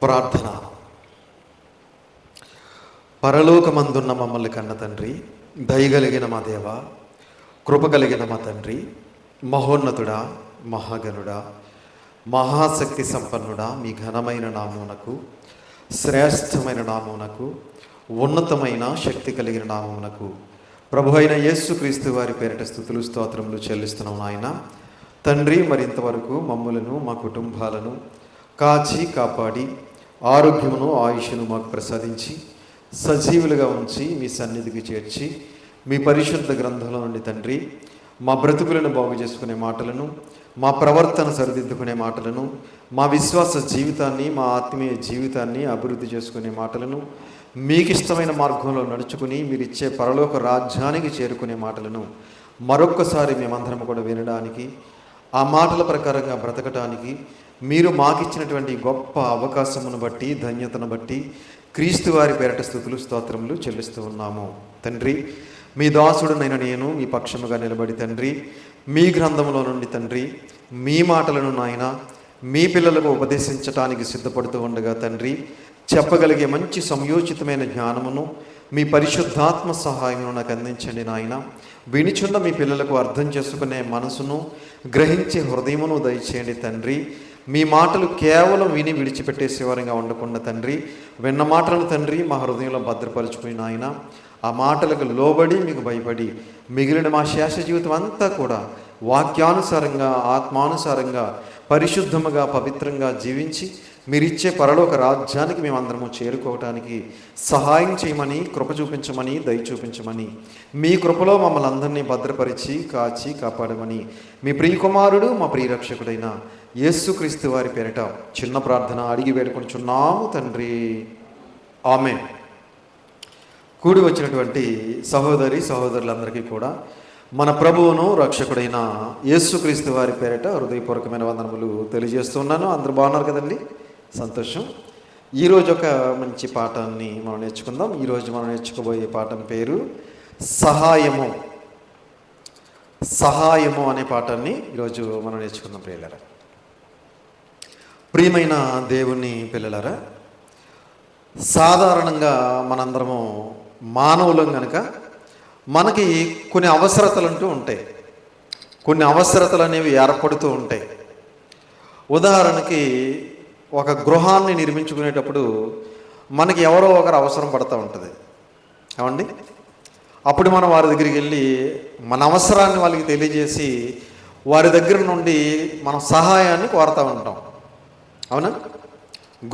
ప్రార్థన. పరలోకమందున్న మమ్మల్ని కన్న తండ్రి, దయగలిగిన మా దేవ, కృప కలిగిన మా తండ్రి, మహోన్నతుడా, మహాగణుడా, మహాశక్తి సంపన్నుడా, మీ ఘనమైన నామమునకు, శ్రేష్టమైన నామమునకు, ఉన్నతమైన శక్తి కలిగిన నామమునకు ప్రభు అయిన యేసుక్రీస్తు వారి పేరిట స్తుతులు స్తోత్రములు చెల్లిస్తున్నాం నాయన. తండ్రి, మరింతవరకు మమ్ములను మా కుటుంబాలను కాచి కాపాడి ఆరోగ్యమును ఆయుష్ను మాకు ప్రసాదించి సజీవులుగా ఉంచి మీ సన్నిధికి చేర్చి మీ పరిశుద్ధ గ్రంథంలో నుండి తండ్రి మా బ్రతుకులను బాగు చేసుకునే మాటలను, మా ప్రవర్తన సరిదిద్దుకునే మాటలను, మా విశ్వాస జీవితాన్ని, మా ఆత్మీయ జీవితాన్ని అభివృద్ధి చేసుకునే మాటలను, మీకు ఇష్టమైన మార్గంలో నడుచుకుని మీరిచ్చే పరలోక రాజ్యానికి చేరుకునే మాటలను మరొక్కసారి మేమందరం కూడా వినడానికి, ఆ మాటల ప్రకారంగా బ్రతకటానికి మీరు మాకిచ్చినటువంటి గొప్ప అవకాశమును బట్టి, ధన్యతను బట్టి క్రీస్తు వారి పేరట స్తుతులు స్తోత్రములు చెల్లిస్తూ ఉన్నాము. తండ్రి, మీ దాసుడునైన నేను మీ పక్షముగా నిలబడి తండ్రి, మీ గ్రంథంలో నుండి తండ్రి మీ మాటలను నాయన మీ పిల్లలకు ఉపదేశించటానికి సిద్ధపడుతూ ఉండగా తండ్రి, చెప్పగలిగే మంచి సంయోచితమైన జ్ఞానమును మీ పరిశుద్ధాత్మ సహాయమును నాకు అందించండి నాయన. వినిచున్న మీ పిల్లలకు అర్థం చేసుకునే మనసును, గ్రహించే హృదయమును దయచేయండి తండ్రి. మీ మాటలు కేవలం విని విడిచిపెట్టేసేవారంగా ఉండకుండా తండ్రి, విన్న మాటలను తండ్రి మా హృదయంలో భద్రపరుచుకుని నాయన, ఆ మాటలకు లోబడి మీకు భయపడి మిగిలిన మా శేష జీవితం అంతా కూడా వాక్యానుసారంగా, ఆత్మానుసారంగా, పరిశుద్ధముగా, పవిత్రంగా జీవించి మీరిచ్చే పరలోక రాజ్యానికి మేమందరము చేరుకోవటానికి సహాయం చేయమని, కృప చూపించమని, దయ చూపించమని, మీ కృపలో మమ్మల్ని అందరినీ భద్రపరిచి కాచి కాపాడమని మీ ప్రియకుమారుడు, మా ప్రియరక్షకుడైన యేసుక్రీస్తు వారి పేరిట చిన్న ప్రార్థన అడిగి వేడుకొనుచున్నాము తండ్రి, ఆమేన్. కూడి వచ్చినటువంటి సహోదరి సహోదరులందరికీ కూడా మన ప్రభువును రక్షకుడైన యేసుక్రీస్తు వారి పేరిట హృదయపూర్వకమైన వందనములు తెలియజేస్తున్నాను. అందరూ బాగున్నారు కదండి? సంతోషం. ఈరోజు ఒక మంచి పాఠాన్ని మనం నేర్చుకుందాం. ఈరోజు మనం నేర్చుకోబోయే పాఠం పేరు సహాయము. సహాయము అనే పాఠాన్ని ఈరోజు మనం నేర్చుకుందాం. ప్రియులారా, ప్రియమైన దేవుని పిల్లలారా, సాధారణంగా మనందరము మానవులం కనుక మనకి కొన్ని అవసరతలు అంటూ ఉంటాయి. కొన్ని అవసరతలు అనేవి ఏర్పడుతూ ఉంటాయి. ఉదాహరణకి ఒక గృహాన్ని నిర్మించుకునేటప్పుడు మనకి ఎవరో ఒకరు అవసరం పడుతూ ఉంటుంది, ఏమండి? అప్పుడు మనం వారి దగ్గరికి వెళ్ళి మన అవసరాన్ని వాళ్ళకి తెలియజేసి వారి దగ్గర నుండి మనం సహాయాన్ని కోరుతూ ఉంటాం, అవునా?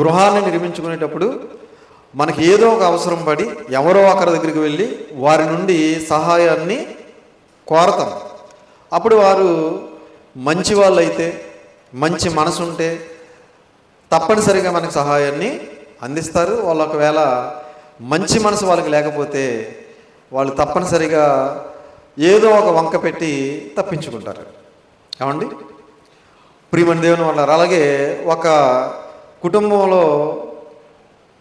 గృహాన్ని నిర్మించుకునేటప్పుడు మనకి ఏదో ఒక అవసరం పడి ఎవరో ఒకరి దగ్గరికి వెళ్ళి వారి నుండి సహాయాన్ని కోరతాం. అప్పుడు వారు మంచి వాళ్ళు అయితే, మంచి మనసు ఉంటే తప్పనిసరిగా మనకి సహాయాన్ని అందిస్తారు. వాళ్ళు ఒకవేళ మంచి మనసు వాళ్ళకి లేకపోతే వాళ్ళు తప్పనిసరిగా ఏదో ఒక వంక పెట్టి తప్పించుకుంటారు, ఏమండి? ప్రియమైన దేవుని వల్ల. అలాగే ఒక కుటుంబంలో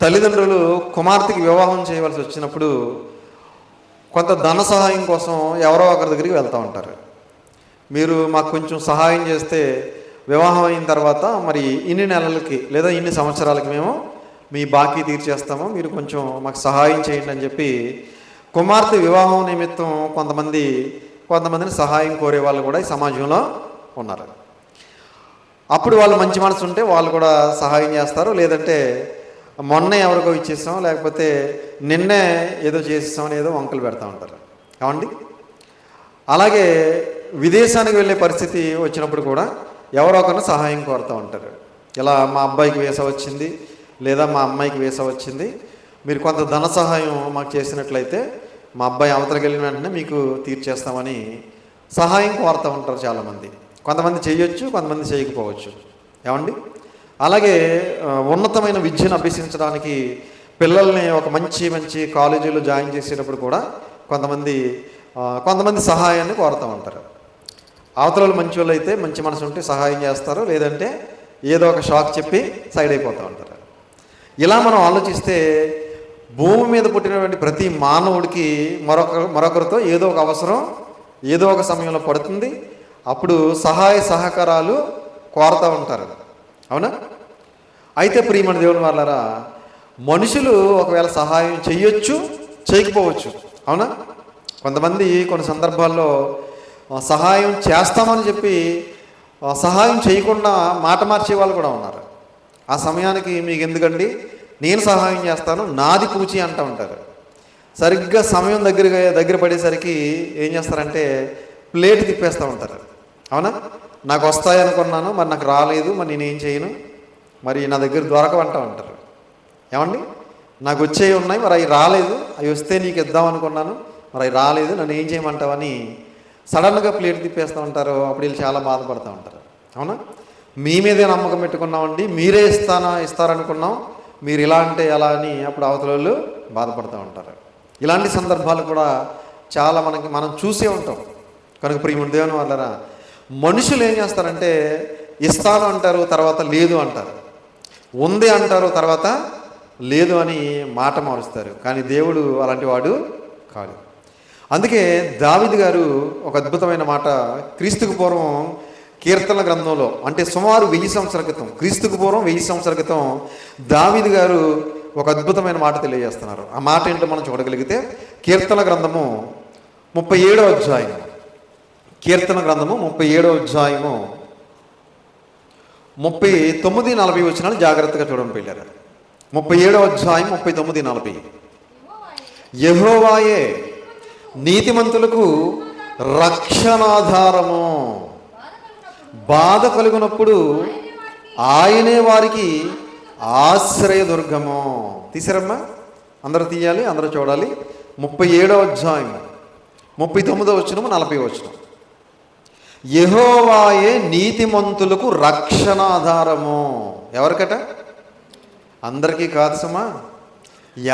తల్లిదండ్రులు కుమార్తెకి వివాహం చేయవలసి వచ్చినప్పుడు కొంత ధన సహాయం కోసం ఎవరో ఒకరి దగ్గరికి వెళ్తూ ఉంటారు. మీరు మాకు కొంచెం సహాయం చేస్తే వివాహం అయిన తర్వాత మరి ఇన్ని నెలలకి లేదా ఇన్ని సంవత్సరాలకి మేము మీ బాకీ తీర్చేస్తాము, మీరు కొంచెం మాకు సహాయం చేయండి అని చెప్పి కుమార్తె వివాహం నిమిత్తం కొంతమందిని సహాయం కోరే వాళ్ళు కూడా ఈ సమాజంలో ఉన్నారు. అప్పుడు వాళ్ళు మంచి మనసు ఉంటే వాళ్ళు కూడా సహాయం చేస్తారు. లేదంటే మొన్నే ఎవరికో ఇచ్చేస్తాం, లేకపోతే నిన్నే ఏదో చేసేస్తామని ఏదో వంకలు పెడతా ఉంటారు, ఏమండి? అలాగే విదేశానికి వెళ్ళే పరిస్థితి వచ్చినప్పుడు కూడా ఎవరో ఒకరిని సహాయం కోరుతూ ఉంటారు. ఇలా మా అబ్బాయికి వీసా వచ్చింది, లేదా మా అమ్మాయికి వీసా వచ్చింది, మీరు కొంత ధన సహాయం మాకు చేసినట్లయితే మా అబ్బాయి అవతలకి వెళ్ళిన వెంటనే మీకు తీర్చేస్తామని సహాయం కోరుతూ ఉంటారు చాలామంది. కొంతమంది చేయొచ్చు, కొంతమంది చేయకపోవచ్చు, ఏమండి? అలాగే ఉన్నతమైన విద్యను అభ్యసించడానికి పిల్లల్ని ఒక మంచి కాలేజీలో జాయిన్ చేసేటప్పుడు కూడా కొంతమంది సహాయాన్ని కోరుతూ ఉంటారు. అవతల మంచి వాళ్ళు అయితే మంచి మనసు ఉంటే సహాయం చేస్తారు, లేదంటే ఏదో ఒక షాక్ చెప్పి సైడ్ అయిపోతూ ఉంటారు. ఇలా మనం ఆలోచిస్తే భూమి మీద పుట్టినటువంటి ప్రతి మానవుడికి మరొకరితో ఏదో ఒక అవసరం ఏదో ఒక సమయంలో పడుతుంది. అప్పుడు సహాయ సహకారాలు కోరుతూ ఉంటారు, అవునా? అయితే ప్రియమైన దేవుని వాళ్ళారా, మనుషులు ఒకవేళ సహాయం చేయొచ్చు, చేయకపోవచ్చు. అవునా? కొంతమంది కొన్ని సందర్భాల్లో సహాయం చేస్తామని చెప్పి సహాయం చేయకుండా మాట మార్చే వాళ్ళు కూడా ఉన్నారు. ఆ సమయానికి మీకు ఎందుకండి, నేను సహాయం చేస్తాను, నాది పూచి అంటూ ఉంటారు. సరిగ్గా సమయం దగ్గర పడేసరికి ఏం చేస్తారంటే ప్లేట్ తిప్పేస్తూ ఉంటారు. అవునా? నాకు వస్తాయి అనుకున్నాను, మరి నాకు రాలేదు, మరి నేనేం చేయను, మరి నా దగ్గర దొరకవంటూ ఉంటారు. ఏమండి, నాకు వచ్చేవి ఉన్నాయి, మరి అవి రాలేదు, అవి వస్తే నీకు ఇద్దాం అనుకున్నాను, మరి అవి రాలేదు, నన్ను ఏం చేయమంటావని సడన్గా ప్లేట్ తిప్పేస్తూ ఉంటారు. అప్పుడు వీళ్ళు చాలా బాధపడుతూ ఉంటారు. అవునా? మీ మీదే నమ్మకం పెట్టుకున్నామండి, మీరే ఇస్తారనుకున్నాం, మీరు ఇలా అంటే ఎలా అని అప్పుడు అవతల వాళ్ళు బాధపడుతూ ఉంటారు. ఇలాంటి సందర్భాలు కూడా చాలా మనం చూసే ఉంటాం. కనుక ప్రియమైన దేవుని వాళ్ళరా, మనుషులు ఏం చేస్తారంటే ఇస్తాను అంటారు, తర్వాత లేదు అంటారు, ఉంది అంటారు, తర్వాత లేదు అని మాట మారుస్తారు. కానీ దేవుడు అలాంటి వాడు కాదు. అందుకే దావీదు గారు ఒక అద్భుతమైన మాట క్రీస్తుకు పూర్వం కీర్తన గ్రంథంలో, అంటే సుమారు 1000 సంవత్సరాల క్రితం, క్రీస్తుకు పూర్వం 1000 సంవత్సరాల క్రితం దావీదు గారు ఒక అద్భుతమైన మాట తెలియజేస్తున్నారు. ఆ మాట ఏంటో మనం చూడగలిగితే కీర్తన గ్రంథము 37వ అధ్యాయం, కీర్తన గ్రంథము 37వ అధ్యాయము 39-40 వచనాలు జాగ్రత్తగా చూడండి పిల్లలు. 37వ అధ్యాయం 39-40. యెహోవాయే నీతిమంతులకు రక్షణాధారము, బాధ కలుగునప్పుడు ఆయనే వారికి ఆశ్రయదుర్గము. తీసారమ్మా? అందరూ తీయాలి, అందరూ చూడాలి. 37వ అధ్యాయం 39వ వచనము 40వ వచనం. యెహోవాయే నీతిమంతులకు రక్షణాధారము. ఎవరికట? అందరికీ కాదు సుమా,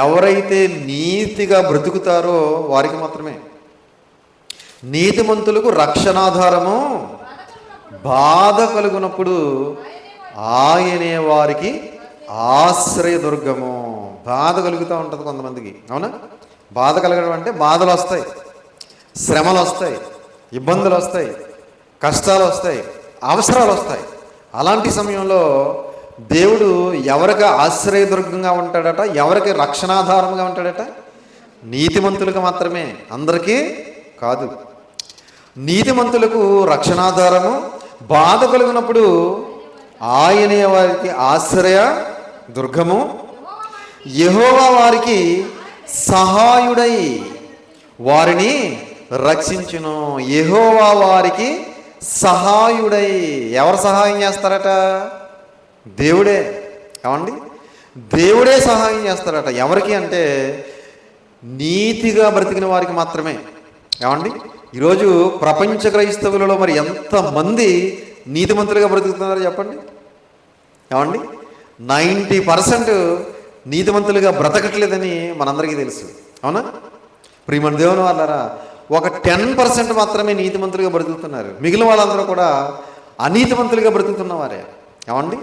ఎవరైతే నీతిగా బ్రతుకుతారో వారికి మాత్రమే. నీతిమంతులకు రక్షణాధారము, బాధ కలుగునప్పుడు ఆయనే వారికి ఆశ్రయదుర్గము. బాధ కలుగుతూ ఉంటుంది కొంతమందికి. అవునా? బాధ కలగడం అంటే బాధలు వస్తాయి, శ్రమలు వస్తాయి, ఇబ్బందులు వస్తాయి, కష్టాలు వస్తాయి, అవసరాలు వస్తాయి. అలాంటి సమయంలో దేవుడు ఎవరికి ఆశ్రయదుర్గంగా ఉంటాడట, ఎవరికి రక్షణాధారంగా ఉంటాడట? నీతిమంతులకు మాత్రమే, అందరికీ కాదు. నీతిమంతులకు రక్షణాధారము, బాధ కలిగినప్పుడు ఆయనే వారికి ఆశ్రయ దుర్గము. యెహోవా వారికి సహాయుడై వారిని రక్షించును. యెహోవా వారికి సహాయుడై. ఎవరు సహాయం చేస్తారట? దేవుడే. ఏమండి? దేవుడే సహాయం చేస్తారట. ఎవరికి అంటే నీతిగా బ్రతికిన వారికి మాత్రమే. ఏమండి? ఈరోజు ప్రపంచ క్రైస్తవులలో మరి ఎంతమంది నీతిమంతులుగా బ్రతుకుతున్నారో చెప్పండి. ఏమండి? 90% నీతిమంతులుగా బ్రతకట్లేదని మనందరికీ తెలుసు. అవునా? ప్రియమైన దేవుని వాళ్ళారా, ఒక 10% మాత్రమే నీతిమంతులుగా బ్రతుకుతున్నారు. మిగిలిన వాళ్ళందరూ కూడా అనీతిమంతులుగా బ్రతుకుతున్నవారే. ఏమండి?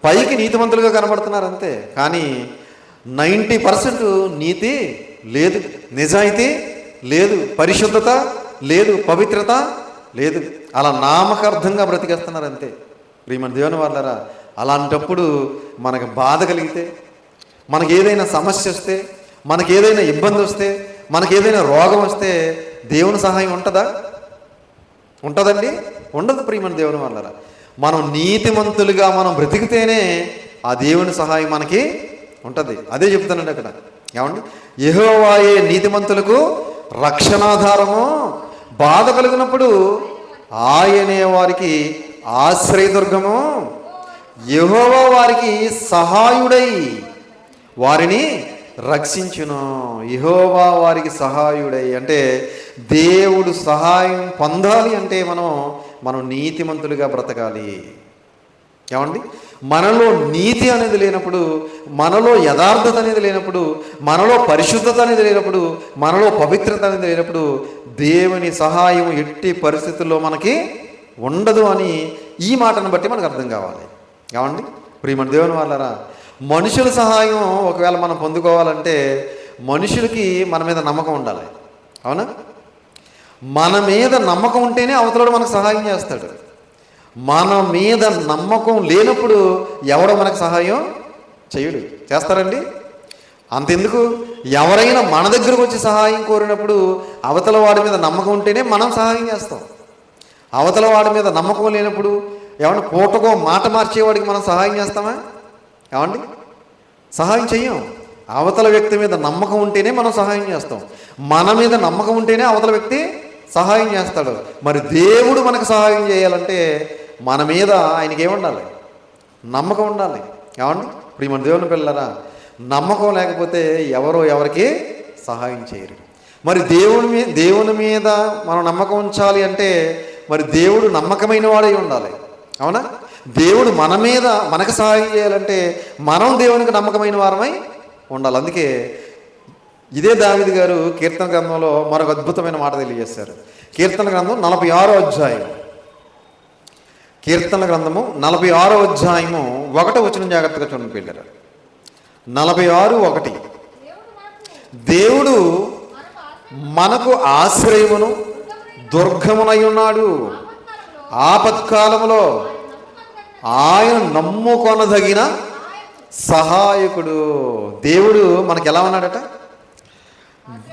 పైకి నీతిమంతులుగా కనబడుతున్నారు అంతే, కానీ 90% నీతి లేదు, నిజాయితీ లేదు, పరిశుద్ధత లేదు, పవిత్రత లేదు. అలా నామకార్థంగా బ్రతికేస్తున్నారు అంతే. ప్రియమైన దేవుని వాళ్ళారా, అలాంటప్పుడు మనకు బాధ కలిగితే, మనకి ఏదైనా సమస్య వస్తే, మనకి ఏదైనా ఇబ్బంది వస్తే, మనకి ఏదైనా రోగం వస్తే దేవుని సహాయం ఉంటుందా? ఉంటుందండి? ఉండదు. ప్రియమైన దేవుని వాళ్ళారా, మనం నీతిమంతులుగా మనం బ్రతికితేనే ఆ దేవుని సహాయం మనకి ఉంటుంది. అదే చెప్తానండి అక్కడ. ఏమండి? యెహోవాయే నీతిమంతులకు రక్షణాధారము, బాధ కలిగినప్పుడు ఆయనే వారికి ఆశ్రయదుర్గము. యెహోవా వారికి సహాయుడై వారిని రక్షించును. యెహోవా వారికి సహాయుడై అంటే దేవుడు సహాయం పొందాలి అంటే మనం నీతిమంతులుగా బ్రతకాలి. ఏమండి? మనలో నీతి అనేది లేనప్పుడు, మనలో యథార్థత అనేది లేనప్పుడు, మనలో పరిశుద్ధత అనేది లేనప్పుడు, మనలో పవిత్రత అనేది లేనప్పుడు దేవుని సహాయం ఎట్టి పరిస్థితుల్లో మనకి ఉండదు అని ఈ మాటను బట్టి మనకు అర్థం కావాలి. ఏమండి? ప్రియమైన దేవుని వాళ్ళారా, మనుషుల సహాయం ఒకవేళ మనం పొందుకోవాలంటే మనుషులకి మన మీద నమ్మకం ఉండాలి. అవునా? మన మీద నమ్మకం ఉంటేనే అవతలడు మనకు సహాయం చేస్తాడు. మన మీద నమ్మకం లేనప్పుడు ఎవడో మనకు సహాయం చేయడు. చేస్తారండి? అంతెందుకు, ఎవరైనా మన దగ్గరకు వచ్చి సహాయం కోరినప్పుడు అవతల వాడి మీద నమ్మకం ఉంటేనే మనం సహాయం చేస్తాం. అవతల వాడి మీద నమ్మకం లేనప్పుడు ఏమన్నా పూటకో మాట మార్చేవాడికి మనం సహాయం చేస్తామా? ఏమండి? సహాయం చెయ్యం. అవతల వ్యక్తి మీద నమ్మకం ఉంటేనే మనం సహాయం చేస్తాం. మన మీద నమ్మకం ఉంటేనే అవతల వ్యక్తి సహాయం చేస్తాడు. మరి దేవుడు మనకు సహాయం చేయాలంటే మన మీద ఆయనకి ఏముండాలి? నమ్మకం ఉండాలి. ఏమండి? ఇప్పుడు మన దేవుని పిల్లరా, నమ్మకం లేకపోతే ఎవరికి సహాయం చేయరు. మరి దేవుని మీద మనం నమ్మకం ఉంచాలి అంటే మరి దేవుడు నమ్మకమైన వాడై ఉండాలి. అవునా? దేవుడు మనకు సహాయం చేయాలంటే మనం దేవునికి నమ్మకమైన వారమై ఉండాలి. అందుకే ఇదే దావీదు గారు కీర్తన గ్రంథంలో మరొక అద్భుతమైన మాట తెలియజేశారు. కీర్తన గ్రంథం 46వ అధ్యాయం, కీర్తన గ్రంథము 46వ అధ్యాయము 1వ వచనం జాగ్రత్తగా చూడండి పిల్లలు. 46:1, దేవుడు మనకు ఆశ్రయమును దుర్గమునై ఉన్నాడు, ఆపత్కాలములో ఆయన నమ్ముకొనదగిన సహాయకుడు. దేవుడు మనకు ఎలా ఉన్నాడట?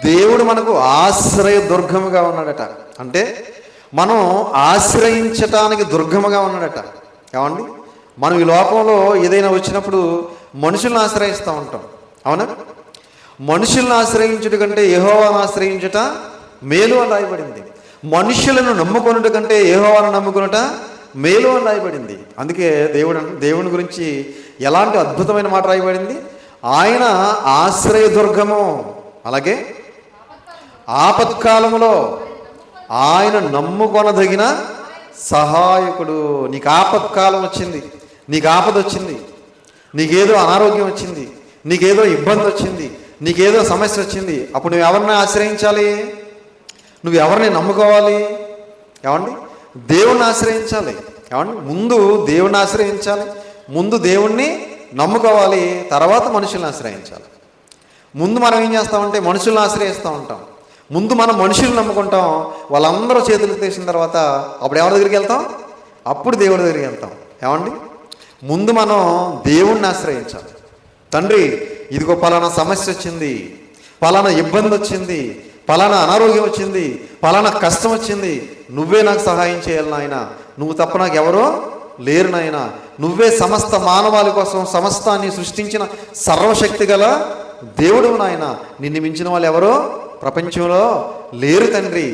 దేవుడు మనకు ఆశ్రయ దుర్గముగా ఉన్నాడట. అంటే మనం ఆశ్రయించటానికి దుర్గముగా ఉన్నాడట. ఏమండి? మనం ఈ లోకంలో ఏదైనా వచ్చినప్పుడు మనుషులను ఆశ్రయిస్తూ ఉంటాం. అవునా? మనుషులను ఆశ్రయించుట కంటే యెహోవాను ఆశ్రయించుట మేలు అని రాయబడింది. మనుషులను నమ్ముకొనుట కంటే యెహోవాను నమ్ముకొనుట మేలు అని రాయబడింది. అందుకే దేవుని గురించి ఎలాంటి అద్భుతమైన మాట రాయబడింది? ఆయన ఆశ్రయ దుర్గము, అలాగే ఆపత్కాలములో ఆయన నమ్ముకొనదగిన సహాయకుడు. నీకు ఆపత్కాలం వచ్చింది, నీకు ఆపద వచ్చింది, నీకేదో అనారోగ్యం వచ్చింది, నీకేదో ఇబ్బంది వచ్చింది, నీకేదో సమస్య వచ్చింది. అప్పుడు నువ్వు ఎవరిని ఆశ్రయించాలి? నువ్వు ఎవరిని నమ్ముకోవాలి? ఏమండి? దేవుణ్ణి ఆశ్రయించాలి. ఏమండి? ముందు దేవుణ్ణి ఆశ్రయించాలి, ముందు దేవుణ్ణి నమ్ముకోవాలి, తర్వాత మనుషుల్ని ఆశ్రయించాలి. ముందు మనం ఏం చేస్తామంటే మనుషుల్ని ఆశ్రయిస్తూ ఉంటాం. ముందు మనం మనుషుల్ని నమ్ముకుంటాం, వాళ్ళందరూ చేతులు తీసిన తర్వాత అప్పుడు ఎవరి దగ్గరికి వెళ్తాం? అప్పుడు దేవుడి దగ్గరికి వెళ్తాం. ఏమండి? ముందు మనం దేవుణ్ణి ఆశ్రయించాలి. తండ్రి, ఇదిగో పలానా సమస్య వచ్చింది, పలానా ఇబ్బంది వచ్చింది, పలానా అనారోగ్యం వచ్చింది, పలానా కష్టం వచ్చింది, నువ్వే నాకు సహాయం చేయాలి నాయన, నువ్వు తప్ప నాకు ఎవరో లేరు నాయన, నువ్వే సమస్త మానవాళి కోసం సమస్తాన్ని సృష్టించిన సర్వశక్తి గల దేవుడు నాయన, నిన్ను మించిన వాళ్ళు ఎవరో ప్రపంచంలో లేరు తండ్రి,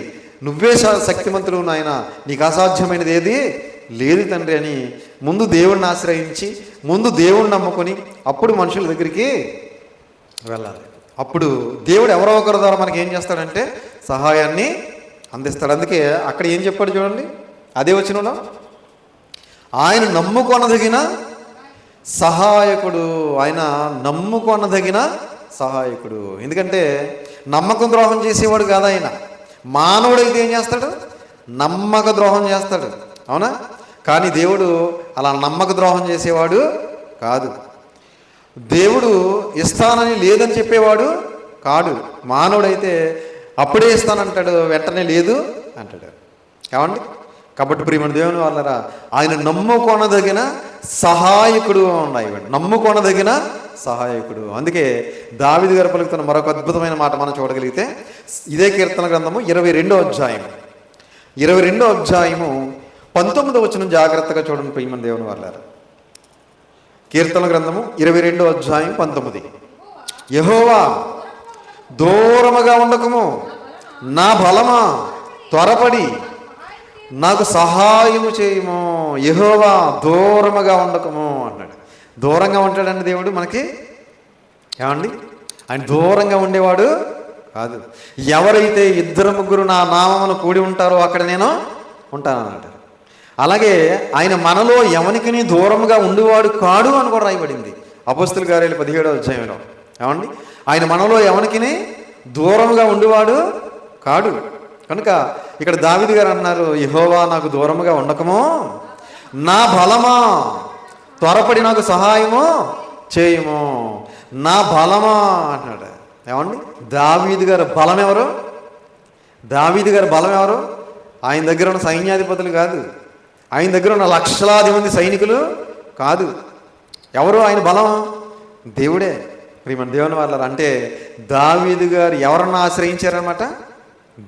నువ్వే శక్తిమంతుడు నాయన, నీకు అసాధ్యమైనది ఏది లేదు తండ్రి అని ముందు దేవుణ్ణి ఆశ్రయించి ముందు దేవుణ్ణి నమ్ముకొని అప్పుడు మనుషుల దగ్గరికి వెళ్ళాలి. అప్పుడు దేవుడు ఎవరో ఒకరి ద్వారా మనకి ఏం చేస్తాడంటే సహాయాన్ని అందిస్తాడు. అందుకే అక్కడ ఏం చెప్పాడు చూడండి, అదే వచనంలో ఆయన నమ్ముకొనదగిన సహాయకుడు, ఆయన నమ్ముకొనదగిన సహాయకుడు. ఎందుకంటే నమ్మకం ద్రోహం చేసేవాడు కాదు ఆయన. మానవుడైతే ఏం చేస్తాడు? నమ్మక ద్రోహం చేస్తాడు. అవునా? కానీ దేవుడు అలా నమ్మక ద్రోహం చేసేవాడు కాదు. దేవుడు ఇస్తానని లేదని చెప్పేవాడు కాడు. మానవుడైతే అప్పుడే ఇస్తానంటాడు, వెంటనే లేదు అంటాడు. ఏమండి? కాబట్టి ప్రియమైన దేవుని వాళ్ళరా, ఆయన నమ్ముకొనదగిన సహాయకుడు ఉన్నాయి. నమ్ముకొనదగిన సహాయకుడు. అందుకే దావీదు గారు పలుకుతున్న మరొక అద్భుతమైన మాట మనం చూడగలిగితే ఇదే కీర్తన గ్రంథము 22వ అధ్యాయం 19వ వచనం జాగ్రత్తగా చూడండి ప్రియమైన దేవుని వాళ్ళారా. కీర్తన గ్రంథము 22వ అధ్యాయం 19. యెహోవా దూరముగా ఉండకము, నా బలమా త్వరపడి నాకు సహాయము చేయము. యెహోవా దూరముగా ఉండకము అన్నాడు. దూరంగా ఉంటాడండి దేవుడు మనకి. ఏమండి? ఆయన దూరంగా ఉండేవాడు కాదు. ఎవరైతే 2-3 నా నామమును కూడి ఉంటారో అక్కడ నేను ఉంటానన్నాడు. అలాగే ఆయన మనలో ఎవనికిని దూరముగా ఉండేవాడు కాడు అని కూడా రాయబడింది అపోస్తలుల కార్యాలు 17వ అధ్యాయంలో. ఏమండి? ఆయన మనలో ఎవనికిని దూరముగా ఉండేవాడు కాడు. కనుక ఇక్కడ దావీదు గారు అన్నారు, యెహోవా నాకు దూరముగా ఉండకము, నా బలమా త్వరపడి నాకు సహాయము చేయము. నా బలమా అంటున్నాడు. ఏమండి? దావీదు గారు బలం ఎవరు? దావీదు గారు బలం ఎవరు? ఆయన దగ్గర ఉన్న సైన్యాధిపతులు కాదు, ఆయన దగ్గర ఉన్న లక్షలాది మంది సైనికులు కాదు. ఎవరు ఆయన బలం? దేవుడే. ప్రియమైన దేవుని వాళ్ళ అంటే దావీదు గారు ఎవరన్నా ఆశ్రయించారనమాట?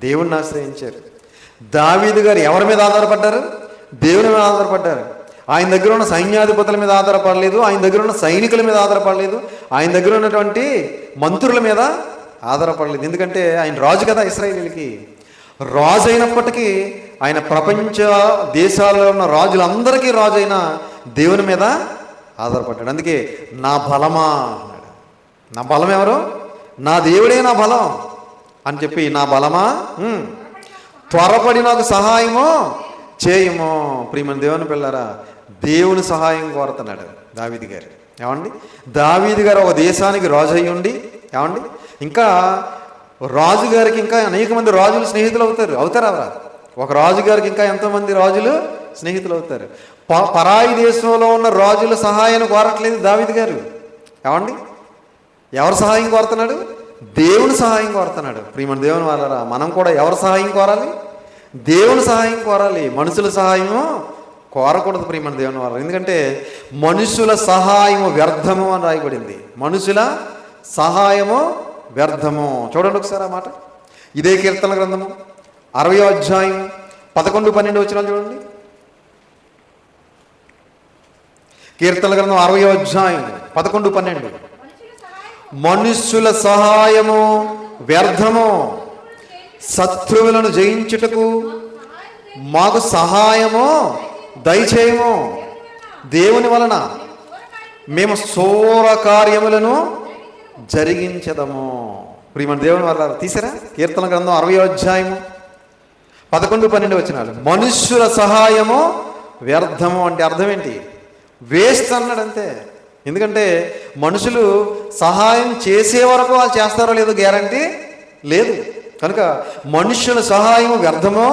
దేవుణ్ణి ఆశ్రయించారు. దావీదు గారు ఎవరి మీద ఆధారపడ్డారు? దేవుని మీద ఆధారపడ్డారు. ఆయన దగ్గర ఉన్న సైన్యాధిపతుల మీద ఆధారపడలేదు, ఆయన దగ్గర ఉన్న సైనికుల మీద ఆధారపడలేదు, ఆయన దగ్గర ఉన్నటువంటి మంత్రుల మీద ఆధారపడలేదు. ఎందుకంటే ఆయన రాజు కదా, ఇశ్రాయేలీయులకి రాజు అయినప్పటికీ ఆయన ప్రపంచ దేశాల్లో ఉన్న రాజులందరికీ రాజు అయిన దేవుని మీద ఆధారపడ్డాడు. అందుకే నా బలమా అన్నాడు. నా బలం ఎవరు? నా దేవుడే నా బలం అని చెప్పి, నా బలమా త్వరపడి నాకు సహాయము చేయము. ప్రియమైన దేవుని పిల్లరా, దేవుని సహాయం కోరుతున్నాడు దావీదు గారు. ఏమండి, దావీదు గారు ఒక దేశానికి రాజు అయ్యి ఉండి, ఏమండి, ఇంకా రాజుగారికి ఇంకా అనేక మంది రాజులు స్నేహితులు అవుతారా? ఒక రాజుగారికి ఇంకా ఎంతోమంది రాజులు స్నేహితులు అవుతారు. పరాయి దేశంలో ఉన్న రాజుల సహాయాన్ని కోరట్లేదు దావీదు గారు. ఏమండి, ఎవరు సహాయం కోరుతున్నాడు? దేవుని సహాయం కోరుతున్నాడు. ప్రియమైన దేవుని వాళ్ళరా, మనం కూడా ఎవరి సహాయం కోరాలి? దేవుని సహాయం కోరాలి. మనుషుల సహాయము కోరకూడదు ప్రియమైన దేవుని వాళ్ళ. ఎందుకంటే మనుషుల సహాయము వ్యర్థము అని రాయబడింది. మనుషుల సహాయము వ్యర్థము. చూడండి ఒకసారి ఆ మాట. ఇదే కీర్తన గ్రంథము 60వ అధ్యాయం 11-12 వచనాలు చూడండి. కీర్తన గ్రంథం 60వ అధ్యాయం 11-12. మనుష్యుల సహాయము వ్యర్థము, శత్రువులను జయించుటకు మాకు సహాయము దయచేయము. దేవుని వలన మేము శూర కార్యములను జరిగించదము. ప్రియమైన దేవుని వల్ల తీసారా? కీర్తన గ్రంథం 60వ అధ్యాయము 11-12 వచనాలు. మనుష్యుల సహాయము వ్యర్థము అంటే అర్థం ఏంటి? వేస్ట్ అన్నాడు అంతే. ఎందుకంటే మనుషులు సహాయం చేసే వరకు వాళ్ళు చేస్తారో లేదో గ్యారంటీ లేదు. కనుక మనుష్యుల సహాయము వ్యర్థము,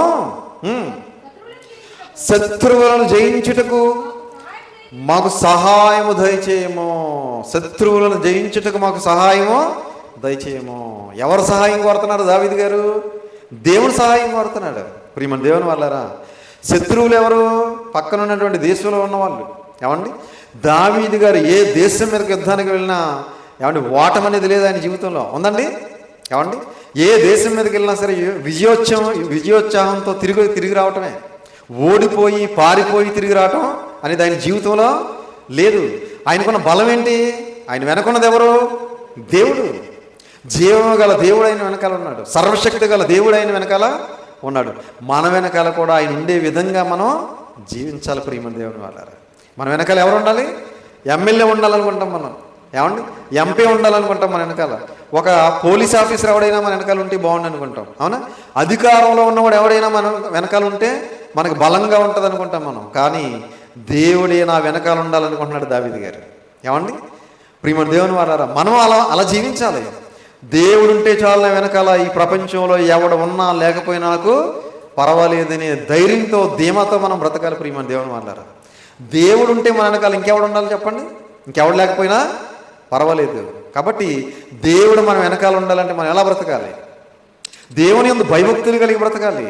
శత్రువులను జయించుటకు మాకు సహాయము దయచేయము. శత్రువులను జయించుటకు మాకు సహాయము దయచేయము. ఎవరు సహాయం కోరుతున్నారు దావీదు గారు? దేవుని సహాయం కోరుతున్నాడు. ప్రియమైన దేవుని వాళ్ళారా, శత్రువులు ఎవరు? పక్కన ఉన్నటువంటి దేశంలో ఉన్నవాళ్ళు. ఏమండి, దావీదు గారు ఏ దేశం మీదకి యుద్ధానికి వెళ్ళినా, ఏమండి, ఓటం అనేది లేదు ఆయన జీవితంలో. ఉందండి? ఏమండి, ఏ దేశం మీదకి వెళ్ళినా సరే విజయోత్సాహంతో తిరిగి రావటమే. ఓడిపోయి పారిపోయి తిరిగి రావటం అనేది ఆయన జీవితంలో లేదు. ఆయనకున్న బలం ఏంటి? ఆయన వెనకున్నది ఎవరు? దేవుడు. జీవము గల దేవుడు ఆయన వెనకాల ఉన్నాడు. సర్వశక్తి గల దేవుడు ఆయన వెనకాల ఉన్నాడు. మన వెనకాల కూడా ఆయన ఉండే విధంగా మనం జీవించాలి. ప్రియమైన దేవుని వాళ్ళారా, మన వెనకాల ఎవరు ఉండాలి? ఎమ్మెల్యే ఉండాలనుకుంటాం మనం. ఏమండి, ఎంపీ ఉండాలనుకుంటాం మన వెనకాల. ఒక పోలీస్ ఆఫీసర్ ఎవడైనా మన వెనకాల ఉంటే బాగుండు అనుకుంటాం. అవునా? అధికారంలో ఉన్నవాడు ఎవడైనా మన వెనకాల ఉంటే మనకు బలంగా ఉంటుంది అనుకుంటాం మనం. కానీ దేవుడే నా వెనకాల ఉండాలనుకుంటున్నాడు దావీదు గారు. ఏమండి, ప్రియమైన దేవుని వారారా, మనం అలా జీవించాలి. దేవుడు ఉంటే చాలు నా వెనకాల, ఈ ప్రపంచంలో ఎవడు ఉన్నా లేకపోయినా నాకు పర్వాలేదనే ధైర్యంతో ధీమాతో మనం బ్రతకాలి. ప్రియమైన దేవుని వారారా, దేవుడు ఉంటే మన వెనకాల ఇంకెవడు ఉండాలి చెప్పండి? ఇంకెవడు లేకపోయినా పర్వాలేదు. కాబట్టి దేవుడు మన వెనకాల ఉండాలంటే మనం ఎలా బ్రతకాలి? దేవుని యందు భయభక్తులు కలిగి బ్రతకాలి.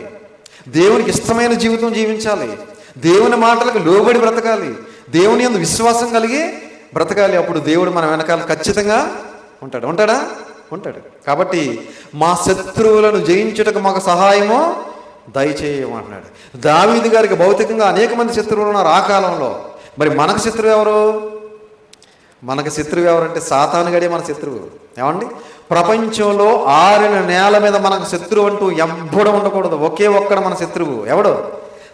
దేవునికి ఇష్టమైన జీవితం జీవించాలి. దేవుని మాటలకు లోబడి బ్రతకాలి. దేవుని యందు విశ్వాసం కలిగి బ్రతకాలి. అప్పుడు దేవుడు మన వెనకాల ఖచ్చితంగా ఉంటాడా? ఉంటాడు. కాబట్టి మా శత్రువులను జయించుటకు మాకు సహాయము దయచేయమంటున్నాడు. దావీదు గారికి భౌతికంగా అనేక మంది శత్రువులు ఉన్నారు ఆ కాలంలో. మరి మనకు శత్రువు ఎవరు? మనకు శత్రువు ఎవరంటే సాతానుగాడే మన శత్రువు. ఏమండి, ప్రపంచంలో ఆరిన నేల మీద మనకు శత్రువు అంటూ ఎవ్వడం ఉండకూడదు. ఒకే ఒక్కడ మన శత్రువు ఎవడు?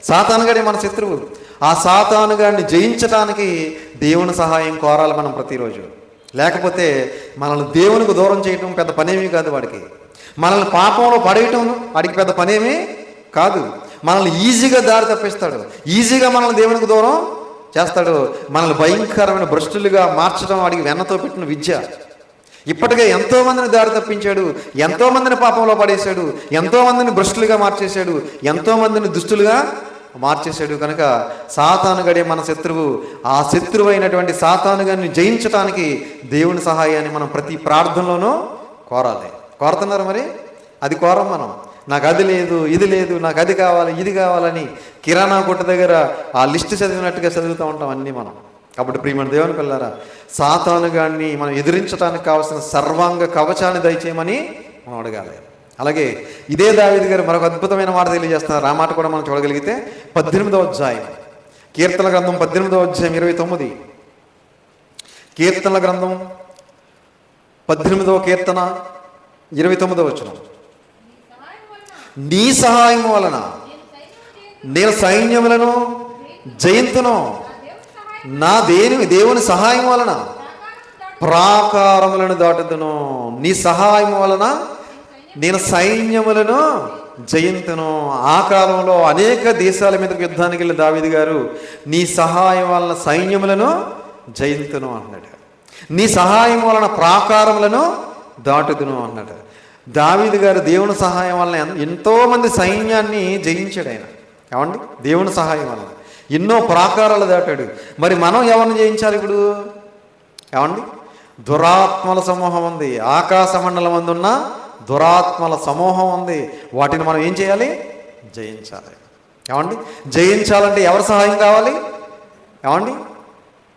సాతానుగాడే మన శత్రువు. ఆ సాతానుగాడిని జయించడానికి దేవుని సహాయం కోరాలి మనం ప్రతిరోజు. లేకపోతే మనల్ని దేవునికి దూరం చేయటం పెద్ద పనేమీ కాదు వాడికి. మనల్ని పాపంలో పడేయటం వాడికి పెద్ద పనేమీ కాదు. మనల్ని ఈజీగా దారి తప్పిస్తాడు. ఈజీగా మనల్ని దేవునికి దూరం చేస్తాడు. మనల్ని భయంకరమైన భ్రష్టులుగా మార్చడం వాడికి వెన్నతో పెట్టిన విద్య. ఇప్పటికే ఎంతోమందిని దారి తప్పించాడు, ఎంతోమందిని పాపంలో పడేశాడు, ఎంతోమందిని భ్రష్టులుగా మార్చేశాడు, ఎంతోమందిని దుష్టులుగా మార్చేశాడు. కనుక సాతానుగడే మన శత్రువు. ఆ శత్రువు అయినటువంటి సాతానుగాన్ని జయించడానికి దేవుని సహాయాన్ని మనం ప్రతి ప్రార్థనలోనూ కోరాలి. కోరుతున్నారు మరి? అది కోరం మనం. నాకు అది లేదు, ఇది లేదు, నాకు అది కావాలి, ఇది కావాలని కిరాణా కొట్టు దగ్గర ఆ లిస్టు చదివినట్టుగా చదువుతూ ఉంటాం అన్నీ మనం. కాబట్టి ప్రియమైన దేవుని పిల్లారా, సాతాను గారిని మనం ఎదిరించడానికి కావాల్సిన సర్వాంగ కవచాన్ని దయచేయమని మనం అడగాలి. అలాగే ఇదే దావీదు గారు మరొక అద్భుతమైన మాట తెలియజేస్తున్నారు. ఆ మాట కూడా మనం చూడగలిగితే 18వ అధ్యాయం, కీర్తన గ్రంథం 18వ అధ్యాయం 29. కీర్తనల గ్రంథం 18వ కీర్తన 29వ వచనం. నీ సహాయం వలన నేను సైన్యములను జయింతును, నా దేవుని సహాయం వలన ప్రాకారములను దాటుదును. నీ సహాయం వలన నేను సైన్యములను జయింతును. ఆ కాలంలో అనేక దేశాల మీదకి యుద్ధానికి వెళ్ళి దావీదు గారు నీ సహాయం వలన సైన్యములను జయింతును అన్నాడు. నీ సహాయం వలన ప్రాకారములను దాటుదును అన్నాడు. దావీదు గారు దేవుని సహాయం వలన ఎంతోమంది సైన్యాన్ని జయించాడు ఆయన. ఏమండి, దేవుని సహాయం వలన ఎన్నో ప్రాకారాలు దాటాడు. మరి మనం ఎవరిని జయించాలి ఇప్పుడు? ఏమండి, దురాత్మల సమూహం ఉంది. ఆకాశ మండలం అందున్న దురాత్మల సమూహం ఉంది. వాటిని మనం ఏం చేయాలి? జయించాలి. ఏమండి, జయించాలంటే ఎవరి సహాయం కావాలి? ఏమండి,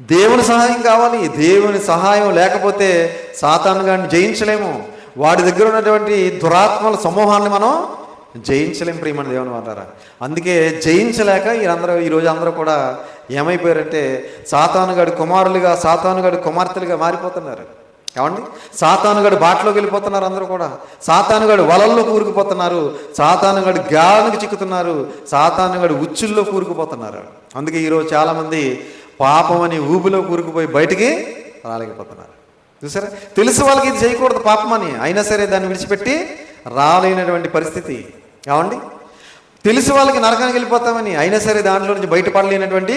దేవుని సహాయం కావాలి. దేవుని సహాయం లేకపోతే సాతాను గారిని జయించలేము. వాడి దగ్గర ఉన్నటువంటి దురాత్మల సమూహాన్ని మనం జయించలేం. ప్రియమైన దేవుని వాళ్ళారా, అందుకే జయించలేక ఈరోజు అందరూ కూడా ఏమైపోయారంటే సాతానుగాడి కుమారులుగా, సాతానుగాడి కుమార్తెలుగా మారిపోతున్నారు. ఏమండి, సాతానుగాడి బాటలోకి వెళ్ళిపోతున్నారు. అందరూ కూడా సాతానుగాడి వలల్లో కూరుకుపోతున్నారు, సాతానుగాడి గాలికి చిక్కుతున్నారు, సాతానుగాడి ఉచ్చుల్లో కూరుకుపోతున్నారు. అందుకే ఈరోజు చాలామంది పాపం అని ఊబిలో కూరుకుపోయి బయటికి రాలేకపోతున్నారు. చూసారా, తెలుసు వాళ్ళకి ఇది చేయకూడదు పాపం అని, అయినా సరే దాన్ని విడిచిపెట్టి రాలేనటువంటి పరిస్థితి. ఏమండి, తెలుసు వాళ్ళకి నరకానికి వెళ్ళిపోతామని, అయినా సరే దాంట్లో నుంచి బయటపడలేనటువంటి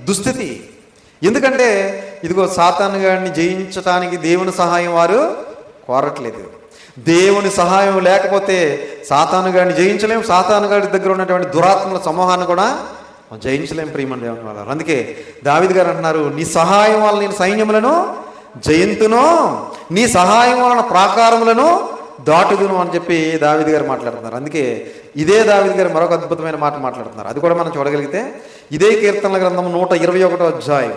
దుస్థితి. ఎందుకంటే ఇదిగో సాతాను గారిని జయించటానికి దేవుని సహాయం వారు కోరట్లేదు. దేవుని సహాయం లేకపోతే సాతాను గారిని జయించలేము. సాతాను గారి దగ్గర ఉన్నటువంటి దురాత్మల సమూహాన్ని కూడా జయించలేం. ప్రియమైన దేవుని వాళ్ళ, అందుకే దావీదు గారు అంటున్నారు, నీ సహాయం వల్ల నేను సైన్యములను జయింతును, నీ సహాయం వలన ప్రాకారములను దాటుదును అని చెప్పి దావీదు గారు మాట్లాడుతున్నారు. అందుకే ఇదే దావీదు గారు మరొక అద్భుతమైన మాట మాట్లాడుతున్నారు. అది కూడా మనం చూడగలిగితే ఇదే కీర్తనల గ్రంథం 121వ అధ్యాయం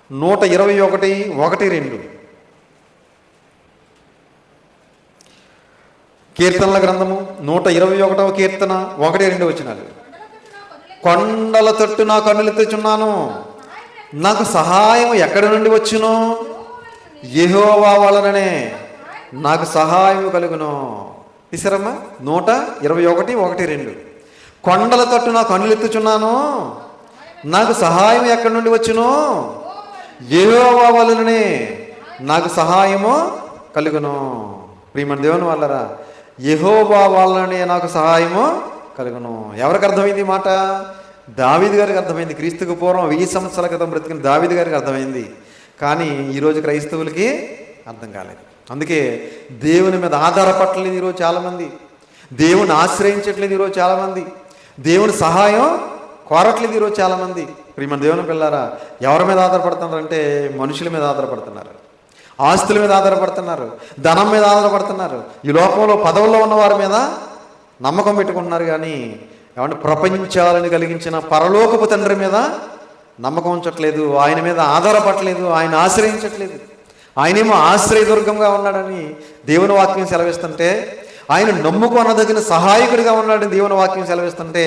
121:1-2. కీర్తనల గ్రంథము 121వ కీర్తన 1-2 వచనాలు. కొండల తట్టు నా కన్నులెత్తుచున్నాను, నాకు సహాయం ఎక్కడి నుండి వచ్చును? యెహోవా వలననే నాకు సహాయం కలుగును. తీసారమ్మా, 121:1-2. కొండల తట్టు నా కన్నులెత్తుచున్నాను, నాకు సహాయం ఎక్కడి నుండి వచ్చును? యెహోవా వలననే నాకు సహాయము కలుగును. ప్రియమైన దేవుని వాళ్ళరా, యెహోవా వలననే నాకు సహాయము కలుగును. ఎవరికి అర్థమైంది ఈ మాట? దావీదు గారికి అర్థమైంది. క్రీస్తుకు పూర్వం 1000 సంవత్సరాల క్రితం బ్రతికిన దావీదు గారికి అర్థమైంది. కానీ ఈరోజు క్రైస్తవులకి అర్థం కాలేదు. అందుకే దేవుని మీద ఆధారపడలేదు ఈరోజు చాలామంది, దేవుని ఆశ్రయించట్లేదు ఈరోజు చాలామంది, దేవుని సహాయం కోరట్లేదు ఈరోజు చాలామంది. ప్రియమైన దేవుని పిల్లారా, ఎవరి మీద ఆధారపడుతున్నారంటే మనుషుల మీద ఆధారపడుతున్నారు, ఆస్తుల మీద ఆధారపడుతున్నారు, ధనం మీద ఆధారపడుతున్నారు, ఈ లోకంలో పదవుల్లో ఉన్న వారి మీద నమ్మకం పెట్టుకుంటున్నారు. కానీ ఏమంటే ప్రపంచాలను కలిగించిన పరలోకపు తండ్రి మీద నమ్మకం ఉంచట్లేదు, ఆయన మీద ఆధారపడలేదు, ఆయన ఆశ్రయించట్లేదు. ఆయనేమో ఆశ్రయదుర్గంగా ఉన్నాడని దేవుని వాక్యం సెలవిస్తుంటే, ఆయన నమ్ముకొనదగిన సహాయకుడిగా ఉన్నాడని దేవుని వాక్యం సెలవిస్తుంటే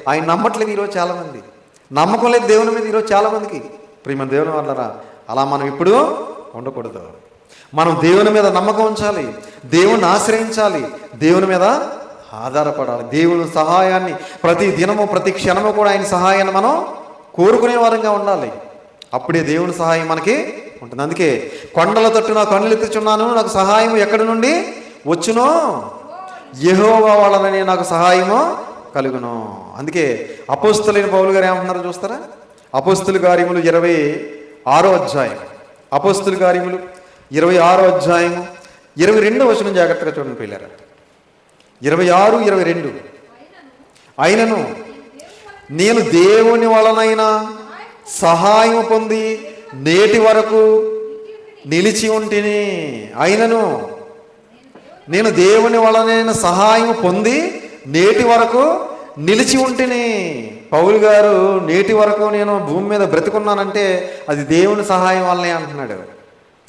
ఆయన నమ్మట్లేదు ఈరోజు చాలామంది. నమ్మకం లేదు దేవుని మీద ఈరోజు చాలామందికి. ప్రియమైన దేవుని వాళ్ళరా, అలా మనం ఇప్పుడు ఉండకూడదు. మనం దేవుని మీద నమ్మకం ఉంచాలి, దేవుని ఆశ్రయించాలి, దేవుని మీద ఆధారపడాలి. దేవుని సహాయాన్ని ప్రతి దినము ప్రతి క్షణము కూడా ఆయన సహాయాన్ని మనం కోరుకునే వారంగా ఉండాలి. అప్పుడే దేవుని సహాయం మనకి ఉంటుంది. అందుకే కొండల తట్టు నా కన్నులెత్తుచున్నాను, నాకు సహాయం ఎక్కడి నుండి వచ్చునో? యెహోవా వలననే నాకు సహాయము కలుగును. అందుకే అపోస్తలులైన పౌలు గారు ఏమంటున్నారో చూస్తారా? అపోస్తల కార్యములు 26వ అధ్యాయం, అపోస్తల కార్యములు 26వ అధ్యాయం 22వ వచనం జాగ్రత్తగా చూడండి పిల్లరా. 26-22. అయినను నేను దేవుని వలనైనా సహాయం పొంది నేటి వరకు నిలిచి ఉంటిని. అయినను నేను దేవుని వలనైన సహాయం పొంది నేటి వరకు నిలిచి ఉంటిని. పౌలు గారు నేటి వరకు నేను భూమి మీద బ్రతికున్నానంటే అది దేవుని సహాయం వల్లనే అంటున్నాడు.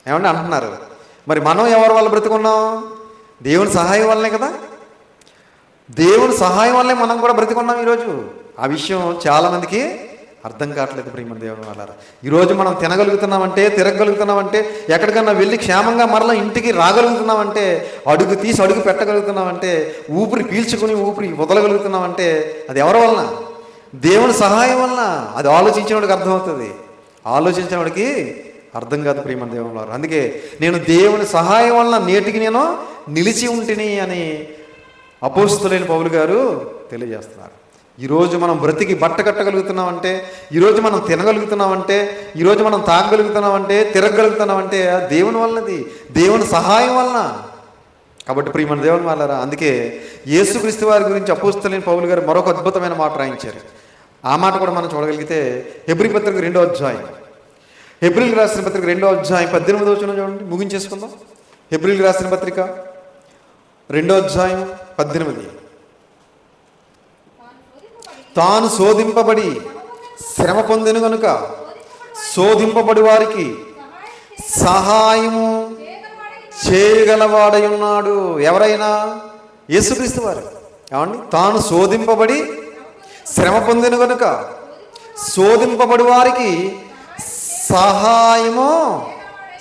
ఏమంటే అంటున్నారు. మరి మనం ఎవరి వల్ల బ్రతికున్నాం? దేవుని సహాయం వల్లనే కదా. దేవుని సహాయం వల్లే మనం కూడా బ్రతికున్నాం ఈరోజు. ఆ విషయం చాలామందికి అర్థం కావట్లేదు ప్రియమైన దేవుని వాళ్ళారా. ఈరోజు మనం తినగలుగుతున్నామంటే, తిరగగలుగుతున్నామంటే, ఎక్కడికన్నా వెళ్ళి క్షేమంగా మరలా ఇంటికి రాగలుగుతున్నామంటే, అడుగు తీసి అడుగు పెట్టగలుగుతున్నామంటే, ఊపిరి పీల్చుకుని ఊపిరి వదలగలుగుతున్నామంటే అది ఎవరి వలన? దేవుని సహాయం వలన. అది ఆలోచించినవాడికి అర్థమవుతుంది, ఆలోచించినవాడికి అర్థం కాదు ప్రియమైన దేవుని వారు. అందుకే నేను దేవుని సహాయం వలన నేటికి నేను నిలిచి ఉంటిని అని అపోస్తలుడైన పౌలు గారు తెలియజేస్తున్నారు. ఈరోజు మనం బ్రతికి బట్ట కట్టగలుగుతున్నామంటే, ఈరోజు మనం తినగలుగుతున్నామంటే, ఈరోజు మనం తాగగలుగుతున్నామంటే, తిరగగలుగుతున్నామంటే దేవుని వలనది, దేవుని సహాయం వలన. కాబట్టి ప్రియమైన దేవుని వాళ్ళారా, అందుకే యేసుక్రీస్తు వారి గురించి అపోస్తలుడైన పౌలు గారు మరొక అద్భుతమైన మాట రాయించారు. ఆ మాట కూడా మనం చూడగలిగితే హెబ్రీ పత్రిక 2వ అధ్యాయం, హెబ్రీలకు రాసిన పత్రిక 2వ అధ్యాయం 18వ వచనం చూడండి, ముగించేసుకుందాం. హెబ్రీలకు రాసిన పత్రిక 2వ అధ్యాయం 18. తాను శోధింపబడి శ్రమ పొందెను కనుక శోధింపబడి వారికి సహాయము చేయగలవాడై ఉన్నాడు. ఎవరైనా? యేసుక్రీస్తు వారు. ఏమండి? తాను శోధింపబడి శ్రమ పొందెను కనుక శోధింపబడి వారికి సహాయము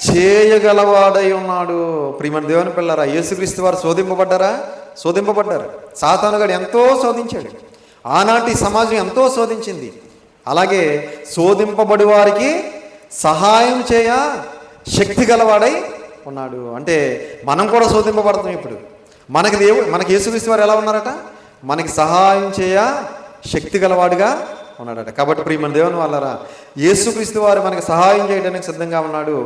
చేయగలవాడై ఉన్నాడు. ప్రియమైన దేవుని పిల్లరా, యేసుక్రీస్తు వారు శోధింపబడ్డారా? శోధింపబడ్డారు. సాతానుగాడు ఎంతో శోధించాడు. ఆనాటి సమాజం ఎంతో శోధించింది. అలాగే శోధింపబడి వారికి సహాయం చేయ శక్తి గలవాడై ఉన్నాడు. అంటే మనం కూడా శోధింపబడతాం. ఇప్పుడు మనకి యేసుక్రీస్తు వారు ఎలా ఉన్నారట? మనకి సహాయం చేయ శక్తి గలవాడుగా ఉన్నాడట. కాబట్టి ప్రియమైన దేవుని వాళ్ళారా, యేసుక్రీస్తు వారు మనకి సహాయం చేయడానికి సిద్ధంగా ఉన్నాడు.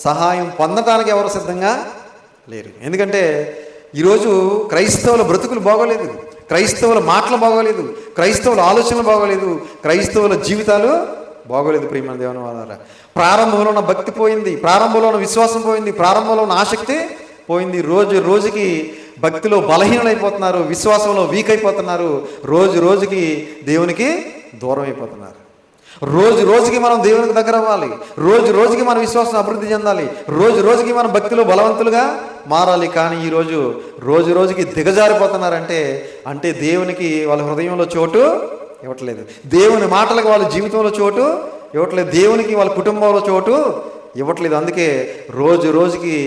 సహాయం పొందటానికి ఎవరు సిద్ధంగా లేరు. ఎందుకంటే ఈరోజు క్రైస్తవుల బ్రతుకులు బాగోలేదు, క్రైస్తవుల మాటలు బాగోలేదు, క్రైస్తవుల ఆలోచనలు బాగోలేదు, క్రైస్తవుల జీవితాలు బాగోలేదు. ప్రియమైన దేవుని వాళ్ళారా, ప్రారంభంలో ఉన్న భక్తి పోయింది, ప్రారంభంలో ఉన్న విశ్వాసం పోయింది, ప్రారంభంలో ఉన్న ఆసక్తి పోయింది. రోజు రోజుకి భక్తిలో బలహీనమైపోతున్నారు, విశ్వాసంలో వీక్ అయిపోతున్నారు, రోజు రోజుకి దేవునికి దూరం అయిపోతున్నారు. రోజు రోజుకి మనం దేవునికి దగ్గర అవ్వాలి, రోజు రోజుకి మన విశ్వాసం అభివృద్ధి చెందాలి, రోజు రోజుకి మనం భక్తిలో బలవంతులుగా మారాలి. కానీ ఈరోజు రోజు రోజుకి దిగజారిపోతున్నారంటే అంటే దేవునికి వాళ్ళ హృదయంలో చోటు ఇవ్వట్లేదు, దేవుని మాటలకు వాళ్ళ జీవితంలో చోటు ఇవ్వట్లేదు, దేవునికి వాళ్ళ కుటుంబంలో చోటు ఇవ్వట్లేదు. అందుకే రోజు రోజుకి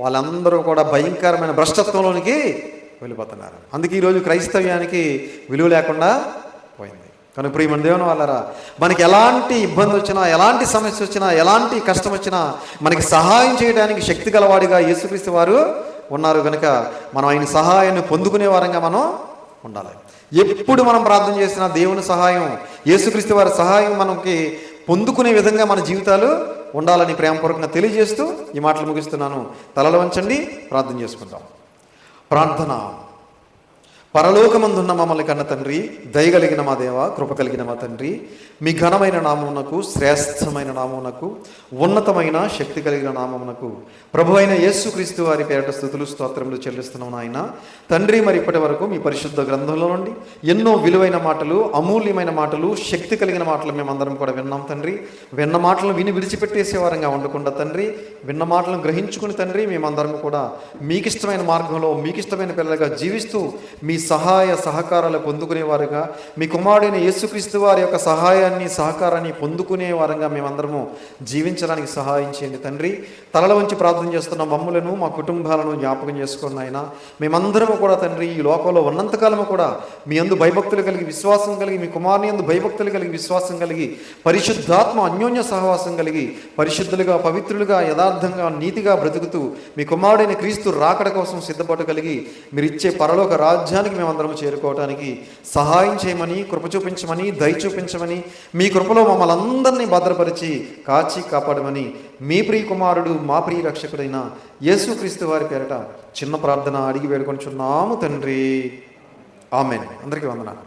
వాళ్ళందరూ కూడా భయంకరమైన భ్రష్టత్వంలోనికి వెళ్ళిపోతున్నారు. అందుకే ఈరోజు క్రైస్తవ్యానికి విలువ లేకుండా పోయింది. కానీ ప్రియమైన దేవుని వాళ్ళారా, మనకి ఎలాంటి ఇబ్బంది వచ్చినా, ఎలాంటి సమస్య వచ్చినా, ఎలాంటి కష్టం వచ్చినా మనకి సహాయం చేయడానికి శక్తి గలవాడిగా యేసుక్రీస్తు వారు ఉన్నారు. కనుక మనం ఆయన సహాయాన్ని పొందుకునే వారంగా మనం ఉండాలి. ఎప్పుడు మనం ప్రార్థన చేసినా దేవుని సహాయం, యేసుక్రీస్తు వారి సహాయం మనకి పొందుకునే విధంగా మన జీవితాలు ఉండాలని ప్రేమపూర్వకంగా తెలియజేస్తూ ఈ మాటలు ముగిస్తున్నాను. తలలు వంచండి, ప్రార్థన చేసుకుందాం. ప్రార్థన. పరలోకమందున్న మమ్మల్ని కన్న తండ్రి, దయగలిగిన మా దేవ, కృప కలిగిన మా తండ్రి, మీ ఘనమైన నామమునకు, శ్రేష్టమైన నామమునకు, ఉన్నతమైన శక్తి కలిగిన నామమునకు ప్రభు అయిన యేసుక్రీస్తు వారి పేరట స్తుతులు స్తోత్రములు చెల్లిస్తున్నాం నాయన తండ్రి. మరి ఇప్పటి వరకు మీ పరిశుద్ధ గ్రంథంలో నుండి ఎన్నో విలువైన మాటలు, అమూల్యమైన మాటలు, శక్తి కలిగిన మాటలు మేమందరం కూడా విన్నాం తండ్రి. విన్న మాటలను విని విడిచిపెట్టేసే వారంగా ఉండకుండా తండ్రి, విన్న మాటలను గ్రహించుకుని తండ్రి, మేమందరం కూడా మీకు ఇష్టమైన మార్గంలో, మీకు ఇష్టమైన పిల్లలుగా జీవిస్తూ మీ సహాయ సహకారాలు పొందుకునేవారుగా, మీ కుమారుడైన యేసుక్రీస్తు వారి యొక్క సహాయాన్ని, సహకారాన్ని పొందుకునే వారంగా మేమందరము జీవించడానికి సహాయం చేయండి తండ్రి. తలల వంచి ప్రార్థన చేస్తున్న మమ్ములను, మా కుటుంబాలను జ్ఞాపకం చేసుకున్న ఆయన, మేమందరము కూడా తండ్రి ఈ లోకంలో ఉన్నంతకాలము కూడా మీ యందు భయభక్తులు కలిగి, విశ్వాసం కలిగి, మీ కుమారుని యందు భయభక్తులు కలిగి, విశ్వాసం కలిగి, పరిశుద్ధాత్మ అన్యోన్య సహవాసం కలిగి, పరిశుద్ధులుగా, పవిత్రులుగా, యథార్థంగా, నీతిగా బ్రతుకుతూ మీ కుమారుడైన క్రీస్తు రాకడ కోసం సిద్ధపాటు కలిగి మీరు ఇచ్చే పరలోక రాజ్యానికి మేమందరం చేరుకోవడానికి సహాయం చేయమని, కృప చూపించమని, దయ చూపించమని, మీ కృపలో మమ్మల్ని అందరినీ భద్రపరిచి కాచి కాపాడమని మీ ప్రియ కుమారుడు, మా ప్రియ రక్షకుడైన యేసుక్రీస్తు వారి పేరట చిన్న ప్రార్థన అడిగి వేడుకొంచున్నాము తండ్రి. ఆమేన్. అందరికీ వందనాలు.